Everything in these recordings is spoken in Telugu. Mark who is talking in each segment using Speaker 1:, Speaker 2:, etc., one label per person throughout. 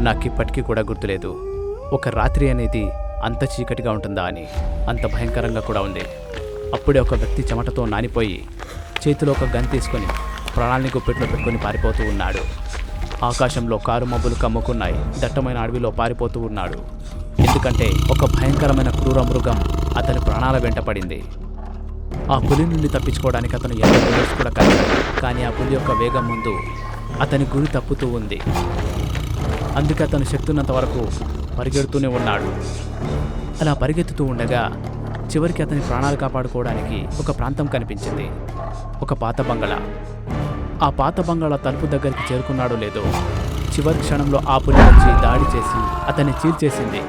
Speaker 1: నాకిప్పటికీ కూడా గుర్తులేదు ఒక రాత్రి అనేది అంత చీకటిగా ఉంటుందా అని. అంత భయంకరంగా కూడా ఉంది. అప్పుడే ఒక వ్యక్తి చెమటతో నానిపోయి చేతిలో ఒక గన్ తీసుకొని ప్రాణాల్ని గుప్పెట్లో పెట్టుకొని పారిపోతూ ఉన్నాడు. ఆకాశంలో కారు మబ్బులు కమ్ముకున్నాయి. దట్టమైన అడవిలో పారిపోతూ ఉన్నాడు. ఎందుకంటే ఒక భయంకరమైన క్రూర మృగం అతని ప్రాణాల వెంట పడింది. ఆ పులి నుండి తప్పించుకోవడానికి అతను ఎంత బుల్లెట్స్ కూడా కలిగాడు. కానీ ఆ పులి యొక్క వేగం ముందు అతని గురి తప్పుతూ ఉంది. అందుకే అతను శక్తి ఉన్నంత వరకు పరిగెడుతూనే ఉన్నాడు. అలా పరిగెత్తుతూ ఉండగా చివరికి అతని ప్రాణాలు కాపాడుకోవడానికి ఒక ప్రాంతం కనిపించింది. ఒక పాత బంగళా. ఆ పాత బంగళా తలుపు దగ్గరికి చేరుకున్నాడో లేదో చివరి క్షణంలో ఆ పులి వచ్చి దాడి చేసి అతన్ని చీల్చేసింది.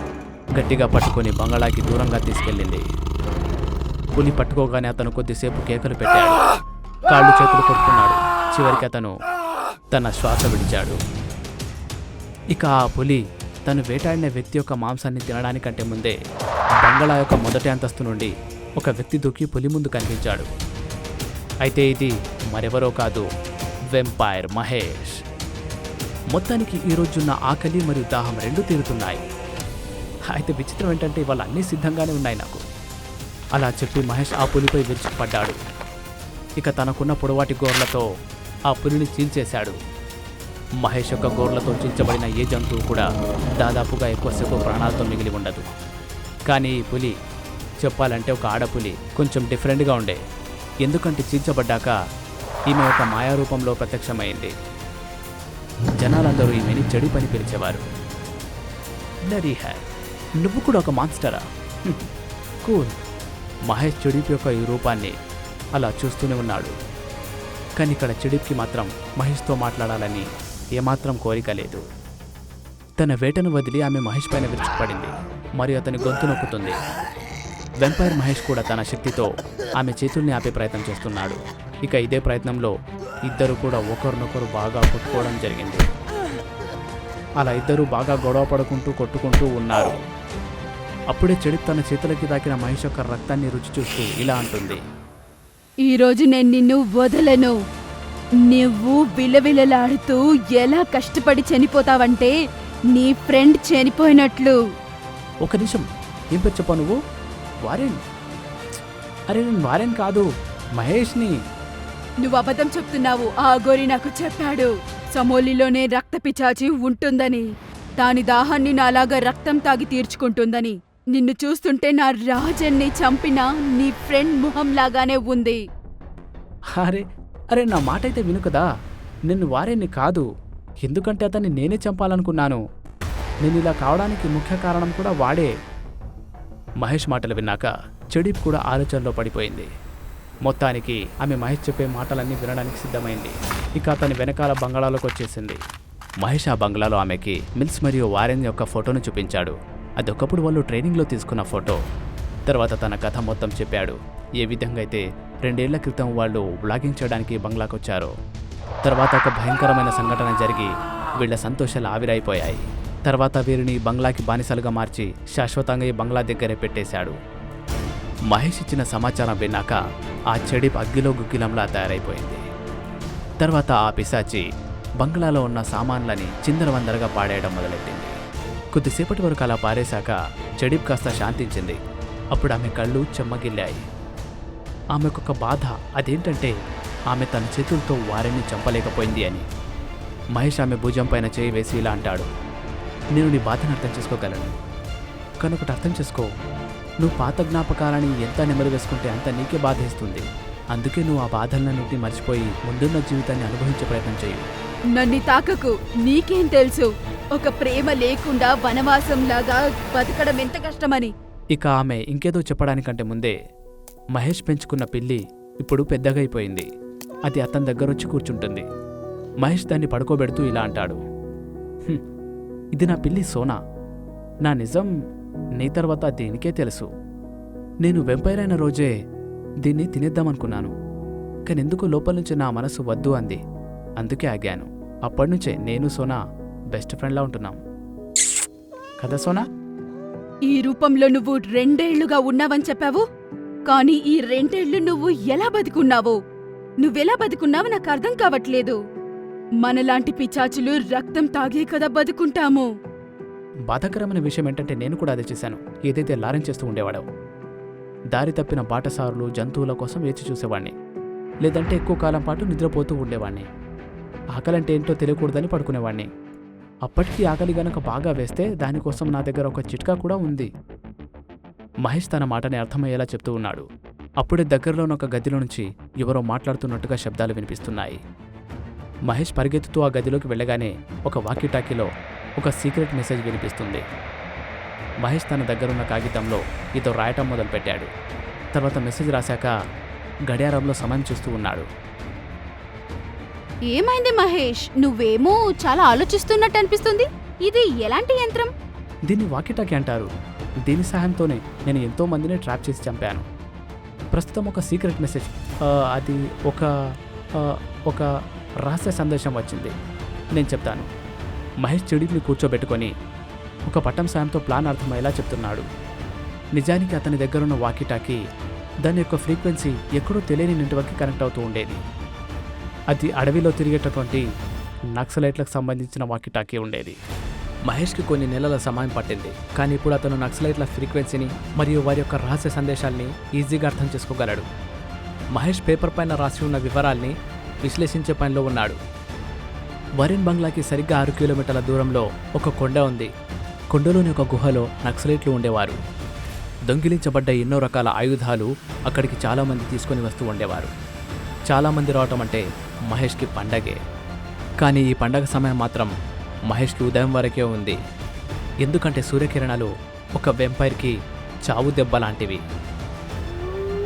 Speaker 1: గట్టిగా పట్టుకొని బంగళాకి దూరంగా తీసుకెళ్ళింది. పులి పట్టుకోగానే అతను కొద్దిసేపు కేకలు పెట్టాడు. కాళ్ళు చేతులు కొట్టుకున్నాడు. చివరికి అతను తన శ్వాస విడిచాడు. ఇక ఆ పులి తను వేటాడిన వ్యక్తి యొక్క మాంసాన్ని తినడానికంటే ముందే బంగళా యొక్క మొదటి అంతస్తు నుండి ఒక వ్యక్తి దూకి పులి ముందు కనిపించాడు. అయితే ఇది మరెవరో కాదు, వెంపైర్ మహేష్. మొత్తానికి ఈరోజున్న ఆకలి మరియు దాహం రెండూ తీరుతున్నాయి. అయితే విచిత్రం ఏంటంటే ఇవాళ అన్నీ సిద్ధంగానే ఉన్నాయి నాకు. అలా చెప్పి మహేష్ ఆ పులిపై విరుచుకుపడ్డాడు. ఇక తనకున్న పొడవాటి గోర్లతో ఆ పులిని చీల్చేశాడు. మహేష్ యొక్క గోర్లతో చీల్చబడిన ఏ జంతువు కూడా దాదాపుగా ఎక్కువసేపు ప్రాణాలతో మిగిలి ఉండదు. కానీ ఈ పులి చెప్పాలంటే ఒక ఆడపులి కొంచెం డిఫరెంట్గా ఉండే. ఎందుకంటే చీల్చబడ్డాక ఈమె ఒక మాయారూపంలో ప్రత్యక్షమైంది. జనాలందరూ ఈమెని చెడు పని పిలిచేవారు. డరీ హ్యార్, నువ్వు కూడా ఒక మాన్స్టరా? కూల్. మహేష్ చెడిప్ యొక్క ఈ రూపాన్ని అలా చూస్తూనే ఉన్నాడు. కానీ ఇక్కడ చెడిప్కి మాత్రం మహేష్తో మాట్లాడాలని ఏమాత్రం కోరిక లేదు. తన వేటను వదిలి ఆమె మహేష్ పైన విరుచుకుపడింది మరియు అతని గొంతు నొక్కుతుంది. వెంపైర్ మహేష్ కూడా తన శక్తితో ఆమె చేతుల్ని ఆపే ప్రయత్నం చేస్తున్నాడు. ఇక ఇదే ప్రయత్నంలో ఇద్దరు కూడా ఒకరినొకరు బాగా కొట్టుకోవడం జరిగింది. అలా ఇద్దరు బాగా గొడవ పడుకుంటూ కొట్టుకుంటూ ఉన్నారు. అప్పుడే చెడిప్ తన చేతులకి తాకిన మహేష్ యొక్క రక్తాన్ని రుచి చూస్తూ ఇలా అంటుంది,
Speaker 2: ఈరోజు నేను నిన్ను వదలను. నువ్వు విలవిలలాడుతూ ఎలా కష్టపడి చనిపోతావంటే నీ ఫ్రెండ్ చనిపోయినట్లు.
Speaker 1: ఒక నిమిషం, ఏం పేరు చెప్పా నువ్వు? వారెన్? అరే నేను వారెన్ కాదు, మహేష్ని.
Speaker 2: నువ్వు అబద్ధం చెప్తున్నావు. ఆ గోరి నాకు చెప్పాడు సమోలిలోనే రక్త పిచాచి ఉంటుందని, దాని దాహాన్ని నాలాగా రక్తం తాగి తీర్చుకుంటుందని. నిన్ను చూస్తుంటే నా రాజన్ని చంపిన నీ ఫ్రెండ్ ముఖం లాగానే ఉంది.
Speaker 1: అరే అరే నా మాట అయితే విను కదా. నేను వారెన్ని కాదు, ఎందుకంటే అతన్ని నేనే చంపాలనుకున్నాను. నేను ఇలా కావడానికి ముఖ్య కారణం కూడా వాడే. మహేష్ మాటలు విన్నాక చెడిప్ కూడా ఆలోచనలో పడిపోయింది. మొత్తానికి ఆమె మహేష్ చెప్పే మాటలన్నీ వినడానికి సిద్ధమైంది. ఇక అతని వెనకాల బంగళాలోకి వచ్చేసింది. మహేష్ ఆ బంగ్లాలో ఆమెకి మిల్స్ మరియు వారెన్ యొక్క ఫోటోను చూపించాడు. అదొకప్పుడు వాళ్ళు ట్రైనింగ్లో తీసుకున్న ఫోటో. తర్వాత తన కథ మొత్తం చెప్పాడు. ఏ విధంగా అయితే 2 ఏళ్ల క్రితం వాళ్ళు వ్లాగింగ్ చేయడానికి బంగ్లాకు వచ్చారో. తర్వాత ఒక భయంకరమైన సంఘటన జరిగి వీళ్ల సంతోషాలు ఆవిరైపోయాయి. తర్వాత వీరిని బంగ్లాకి బానిసలుగా మార్చి శాశ్వతంగా ఈ బంగ్లా దగ్గరే పెట్టేశాడు. మహేష్ ఇచ్చిన సమాచారం విన్నాక ఆ చెడిప్ అగ్గిలో గుగ్గిలంలా తయారైపోయింది. తర్వాత ఆ పిశాచి బంగ్లాలో ఉన్న సామాన్లని చిందరవందరగా పాడేయడం మొదలెట్టింది. కొద్దిసేపటి వరకు అలా పారేశాక చెడిప్ కాస్త శాంతించింది. అప్పుడు ఆమె కళ్ళు చెమ్మగిల్లాయి. ఆమెకొక బాధ, అదేంటంటే ఆమె తన చేతులతో వారిని చంపలేకపోయింది అని. మహేష్ ఆమె భుజం పైన చేయి వేసి ఇలా అంటాడు, నేను నీ బాధను అర్థం చేసుకోగలను. కనుకటి అర్థం చేసుకో, నువ్వు పాత జ్ఞాపకాలని ఎంత నెమరు వేసుకుంటే అంత నీకే బాధేస్తుంది. అందుకే నువ్వు ఆ బాధలన్నింటినీ మర్చిపోయి ముందున్న జీవితాన్ని అనుభవించే ప్రయత్నం చేయి.
Speaker 2: నన్ను తాకకు. నీకేం తెలుసు ఒక ప్రేమ లేకుండా వనవాసంలాగా బతకడం ఎంత కష్టమని.
Speaker 1: ఇక ఆమె ఇంకేదో చెప్పడానికంటే ముందే మహేష్ పెంచుకున్న పిల్లి ఇప్పుడు పెద్దగైపోయింది. అది అతని దగ్గరొచ్చి కూర్చుంటుంది. మహేష్ దాన్ని పడుకోబెడుతూ ఇలా అంటాడు, ఇది నా పిల్లి సోనా. నా నిజం నీ తర్వాత దీనికే తెలుసు. నేను వెంపైర్ అయిన రోజే దీన్ని తినేద్దామనుకున్నాను. కానెందుకు లోపల నుంచి నా మనసు వద్దు అంది. అందుకే ఆగాను. అప్పటినుంచే నేను సోనా బెస్ట్ ఫ్రెండ్లా ఉంటున్నాం కదా సోనా?
Speaker 2: ఈ రూపంలో నువ్వు 2 ఏళ్లుగా ఉన్నావని చెప్పావు. కానీ ఈ 2 ఏళ్లు నువ్వు ఎలా బతికున్నావు? నువ్వెలా బతికున్నావు నాకు అర్థం కావట్లేదు. మనలాంటి పిచాచులు రక్తం తాగే కదా బతుకుంటాము.
Speaker 1: బాధాకరమైన విషయం ఏంటంటే నేను కూడా అదే చేశాను. ఏదైతే లారెన్ చేస్తూ ఉండేవాడో దారి తప్పిన బాటసారులు జంతువుల కోసం వేచి చూసేవాణ్ణి, లేదంటే ఎక్కువ కాలం పాటు నిద్రపోతూ ఉండేవాణ్ణి. ఆకలంటే ఏంటో తెలియకూడదని పడుకునేవాణ్ణి. అప్పటికీ ఆకలి గనక బాగా వేస్తే దానికోసం నా దగ్గర ఒక చిట్కా కూడా ఉంది. మహేష్ తన మాటని అర్థమయ్యేలా చెప్తూ ఉన్నాడు. అప్పుడే దగ్గరలోని ఒక గదిలో నుంచి ఎవరో మాట్లాడుతున్నట్టుగా శబ్దాలు వినిపిస్తున్నాయి. మహేష్ పరిగెత్తుతూ ఆ గదిలోకి వెళ్ళగానే ఒక వాకీటాకీలో ఒక సీక్రెట్ మెసేజ్ వినిపిస్తుంది. మహేష్ తన దగ్గరున్న కాగితంలో ఏదో రాయటం మొదలుపెట్టాడు. తర్వాత మెసేజ్ రాశాక గడియారంలో సమయం చూస్తూ ఉన్నాడు.
Speaker 2: ఏమైంది మహేష్? నువ్వేమో చాలా ఆలోచిస్తున్నట్టు అనిపిస్తుంది. ఇది ఎలాంటి యంత్రం?
Speaker 1: దీన్ని వాకీటాకీ అంటారు. దీని సహాయంతోనే నేను ఎంతో మందిని ట్రాప్ చేసి చంపాను. ప్రస్తుతం ఒక సీక్రెట్ మెసేజ్, అది ఒక రహస్య సందేశం వచ్చింది. నేను చెప్తాను. మహేష్ చెడిని కూర్చోబెట్టుకొని ఒక పట్టం సాయంతో ప్లాన్ అర్థమయ్యేలా చెప్తున్నాడు. నిజానికి అతని దగ్గరున్న వాకీటాకీ దాని యొక్క ఫ్రీక్వెన్సీ ఎక్కడో తెలియని నెట్వర్క్కి కనెక్ట్ అవుతూ ఉండేది. అది అడవిలో తిరిగేటటువంటి నక్సలైట్లకు సంబంధించిన వాకీటాకీ ఉండేది. మహేష్కి కొన్ని నెలల సమయం పట్టింది, కానీ ఇప్పుడు అతను నక్సలైట్ల ఫ్రీక్వెన్సీని మరియు వారి యొక్క రహస్య సందేశాల్ని ఈజీగా అర్థం చేసుకోగలడు. మహేష్ పేపర్ పైన రాసి ఉన్న వివరాల్ని విశ్లేషించే పనిలో ఉన్నాడు. వరుణ్ బంగ్లాకి సరిగ్గా 6 కిలోమీటర్ల దూరంలో ఒక కొండ ఉంది. కొండలోని ఒక గుహలో నక్సలైట్లు ఉండేవారు. దొంగిలించబడ్డ ఎన్నో రకాల ఆయుధాలు అక్కడికి చాలామంది తీసుకొని వస్తూ ఉండేవారు. చాలామంది రావటం అంటే మహేష్కి పండగే. కానీ ఈ పండగ సమయం మాత్రం మహేష్కి ఉదయం వరకే ఉంది. ఎందుకంటే సూర్యకిరణాలు ఒక వెంపైర్కి చావు దెబ్బ లాంటివి.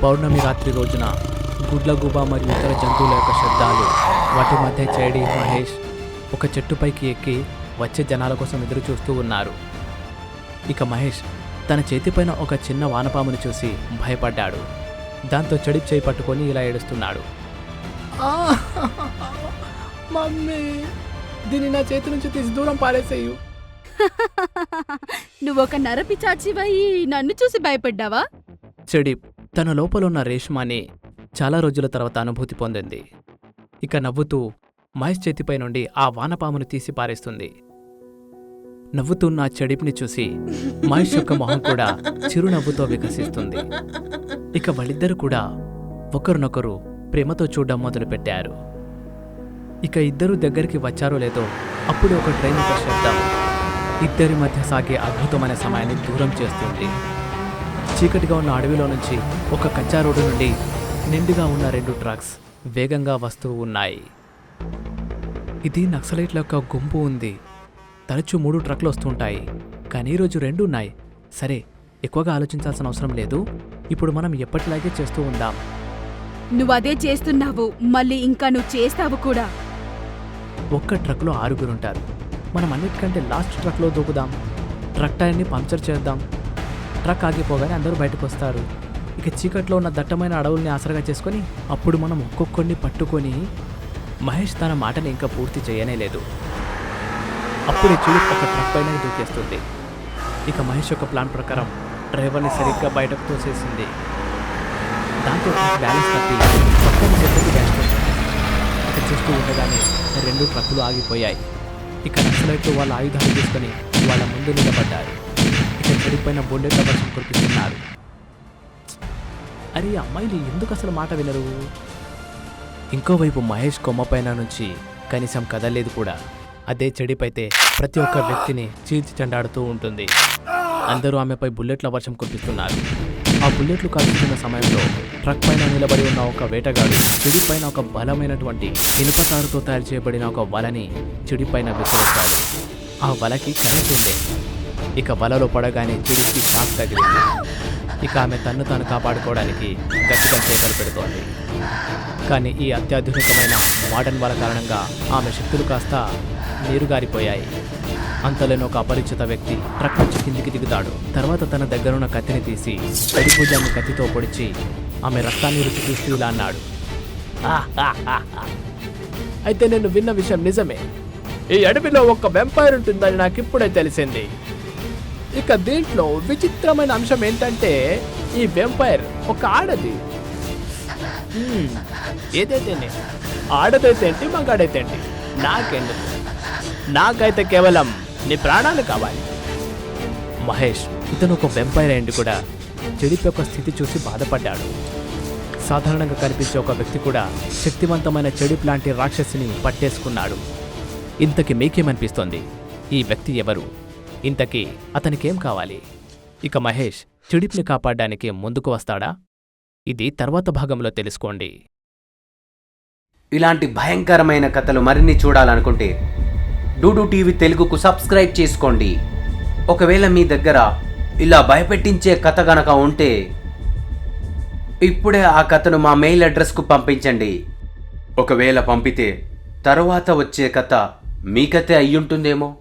Speaker 1: పౌర్ణమి రాత్రి రోజున గుడ్లగూబ మరియు ఇతర జంతువుల యొక్క శబ్దాలు, వాటి మధ్య చేడి మహేష్ ఒక చెట్టుపైకి ఎక్కి వచ్చే జనాల కోసం ఎదురు చూస్తూ ఉన్నారు. ఇక మహేష్ తన చేతిపైన ఒక చిన్న వానపాముని చూసి భయపడ్డాడు. దాంతో చెడి చేయి పట్టుకొని ఇలా ఏడుస్తున్నాడు. మమ్మీ, దీన్ని నా చేతి నుంచి తీసి దూరం పారేసేయు.
Speaker 2: నువ్వొక నరపిచాచివయి నన్ను చూసి భయపడ్డావా?
Speaker 1: చెడి తన లోపల ఉన్న రేష్మాని చాలా రోజుల తర్వాత అనుభూతి పొందింది. ఇక నవ్వుతూ మహేష్ చేతిపై నుండి ఆ వానపామును తీసి పారేస్తుంది. నవ్వుతున్న చెడిప్ని చూసి మహేష్ యొక్క మొహం కూడా చిరునవ్వుతో వికసిస్తుంది. ఇక వాళ్ళిద్దరూ కూడా ఒకరినొకరు ప్రేమతో చూడడం మొదలుపెట్టారు. ఇక ఇద్దరు దగ్గరికి వచ్చారో లేదో అప్పుడు ఒక ట్రైన్ యొక్క శబ్దం ఇద్దరి మధ్య సాగే అద్భుతమైన సమయాన్ని దూరం చేస్తుంది. చీకటిగా ఉన్న అడవిలో నుంచి ఒక కచ్చా రోడ్డు నుండి నిండుగా ఉన్న 2 ట్రక్స్ వేగంగా వస్తూ ఉన్నాయి. ఇది నక్సలైట్ల యొక్క గుంపు ఉంది. తరచూ 3 ట్రక్లు వస్తుంటాయి, కానీ ఈరోజు 2 ఉన్నాయి. సరే, ఎక్కువగా ఆలోచించాల్సిన అవసరం లేదు. ఇప్పుడు మనం ఎప్పటిలాగే చేస్తూ ఉందాం.
Speaker 2: నువ్వదే చేస్తున్నావు, మళ్ళీ ఇంకా నువ్వు చేస్తావు కూడా.
Speaker 1: ఒక్క ట్రక్లో 6 ఉంటారు. మనం అన్నిటికంటే లాస్ట్ ట్రక్లో దూకుదాం. ట్రక్ టైర్ని పంక్చర్ చేద్దాం. ట్రక్ ఆగిపోగానే అందరూ బయటకు వస్తారు. ఇక చీకట్లో ఉన్న దట్టమైన అడవుల్ని ఆసరగా చేసుకొని అప్పుడు మనం ఒక్కొక్కడిని పట్టుకొని మహేష్ తన మాటని ఇంకా పూర్తి చేయనే లేదు. అప్పుడే చెడు ఒక ట్రక్ పైన దూకేస్తుంది. ఇక మహేష్ యొక్క ప్లాన్ ప్రకారం డ్రైవర్ని సరిగ్గా బయటకు తోసేసింది. దాంతో ట్రక్ బ్యాలెన్స్ తప్పి పక్కన చెట్టుకి డ్యాష్ కొట్టింది. ఇక చూస్తూ ఉండగానే 2 ట్రక్కులు ఆగిపోయాయి. ఇక నక్సలైట్లు వాళ్ళ ఆయుధాలు తీసుకొని వాళ్ళ ముందు నిలబడ్డారు. ఇక చెడిపోయిన బుల్లెట్ల వర్షం కురిపిస్తున్నారు. అరే, అమ్మాయిలు ఎందుకు అసలు మాట వినరు? ఇంకోవైపు మహేష్ కొమ్మపైన నుంచి కనీసం కదలేదు కూడా. అదే చెడిపైతే ప్రతి ఒక్క వ్యక్తిని చీల్చి చెండాడుతూ ఉంటుంది. అందరూ ఆమెపై బుల్లెట్ల వర్షం కురిపిస్తున్నారు. ఆ బుల్లెట్లు కాల్చుతున్న సమయంలో ట్రక్ పైన నిలబడి ఉన్న ఒక వేటగాడు చెడిపైన ఒక బలమైనటువంటి ఇనుపతారుతో తయారు చేయబడిన ఒక వలని చెడిపైన విసిరేస్తాడు. ఆ వలకి కరెంట్ ఉంది. ఇక వలలో పడగానే చెడికి షాక్ తగిలింది. ఇక ఆమె తన్ను తాను కాపాడుకోవడానికి గట్టిగా చేపలు పెడుతోంది. కానీ ఈ అత్యాధునికమైన మోడర్న్ వల కారణంగా ఆమె శక్తులు కాస్త నీరుగారిపోయాయి. అంతలోనే ఒక అపరిచిత వ్యక్తి ట్రక్ నుంచి కిందికి దిగుతాడు. తర్వాత తన దగ్గరున్న కత్తిని తీసి భుజాన్ని కత్తితో పొడిచి ఆమె రక్తాన్ని రుచి చూస్తూ ఇలా అన్నాడు. అయితే నేను విన్న విషయం నిజమే. ఈ అడవిలో ఒక వెంపైర్ ఉంటుందని నాకు ఇప్పుడే తెలిసింది. ఇక దీంట్లో విచిత్రమైన అంశం ఏంటంటే ఈ వెంపైర్ ఒక ఆడది. ఏదైతేనే, ఆడదైతేంటి మగాడైతేంటి, నాకెందుకు, నాకైతే కేవలం నీ ప్రాణాలు కావాలి. మహేష్ ఇతను ఒక వెంపైర్ అయింది కూడా చెడిపి యొక్క స్థితి చూసి బాధపడ్డాడు. సాధారణంగా కనిపించే ఒక వ్యక్తి కూడా శక్తివంతమైన చెడిప్ లాంటి రాక్షసిని పట్టేసుకున్నాడు. ఇంతకీ మీకేమనిపిస్తోంది? ఈ వ్యక్తి ఎవరు? ఇంతకీ అతనికేం కావాలి? ఇక మహేష్ చెడిప్ని కాపాడడానికి ముందుకు వస్తాడా? ఇది తర్వాత భాగంలో తెలుసుకోండి.
Speaker 3: ఇలాంటి భయంకరమైన కథలు మరిన్ని చూడాలనుకుంటే డూడు టీవీ తెలుగుకు సబ్స్క్రైబ్ చేసుకోండి. ఒకవేళ మీ దగ్గర ఇలా భయపెట్టించే కథ గనక ఉంటే ఇప్పుడే ఆ కథను మా మెయిల్ అడ్రస్కు పంపించండి. ఒకవేళ పంపితే తరువాత వచ్చే కథ మీ కథే అయ్యుంటుందేమో.